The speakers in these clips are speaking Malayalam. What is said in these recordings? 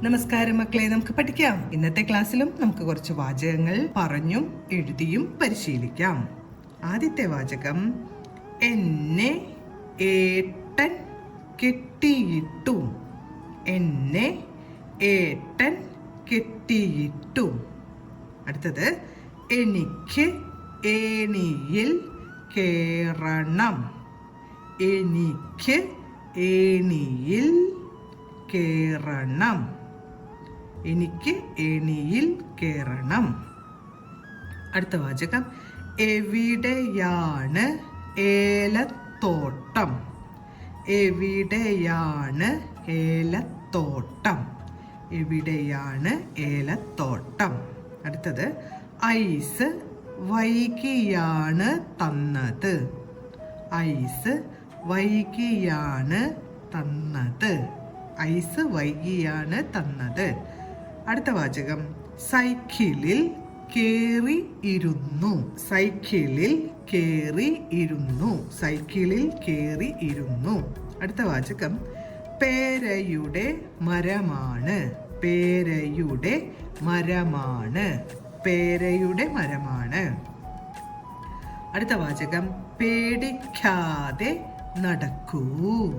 നമസ്കാരം മക്കളെ, നമുക്ക് പഠിക്കാം. ഇന്നത്തെ ക്ലാസ്സിലും നമുക്ക് കുറച്ച് വാചകങ്ങൾ പറഞ്ഞും എഴുതിയും പരിശീലിക്കാം. ആദ്യത്തെ വാചകം, എന്നെ ഏട്ടൻ കെട്ടിയിട്ടു. എന്നെ ഏട്ടൻ കെട്ടിയിട്ടു. അടുത്തത്, എനിക്ക് ഏണിയിൽ കേറണം. എനിക്ക് ഏണിയിൽ കേറണം. എനിക്ക് ഏണിയിൽ കേറണം. അടുത്ത വാചകം, എവിടെയാണ് ഏലത്തോട്ടം. എവിടെയാണ് ഏലത്തോട്ടം. എവിടെയാണ് ഏലത്തോട്ടം. അടുത്തത്, ഐസ് വൈകിയാണ് തന്നത്. ഐസ് വൈകിയാണ് തന്നത്. ഐസ് വൈകിയാണ് തന്നത്. അടുത്ത വാചകം, സൈക്കിളിൽ കേറി ഇരുന്നു. സൈക്കിളിൽ കേറി ഇരുന്നു. സൈക്കിളിൽ കേറി ഇരുന്നു. അടുത്ത വാചകം, പേരയുടെ മരമാണ്. പേരയുടെ മരമാണ്. പേരയുടെ മരമാണ്. അടുത്ത വാചകം, പേടിക്കാതെ നടക്കൂ.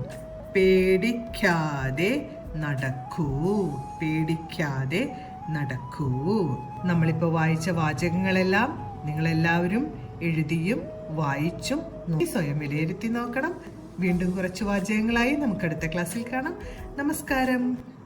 പേടിക്കാതെ നടക്കൂ. പേടിക്കാതെ നടക്കൂ. നമ്മളിപ്പോൾ വായിച്ച വാചകങ്ങളെല്ലാം നിങ്ങളെല്ലാവരും എഴുതിയും വായിച്ചും സ്വയം വിലയിരുത്തി നോക്കണം. വീണ്ടും കുറച്ച് വാചകങ്ങളായി നമുക്ക് അടുത്ത ക്ലാസ്സിൽ കാണാം. നമസ്കാരം.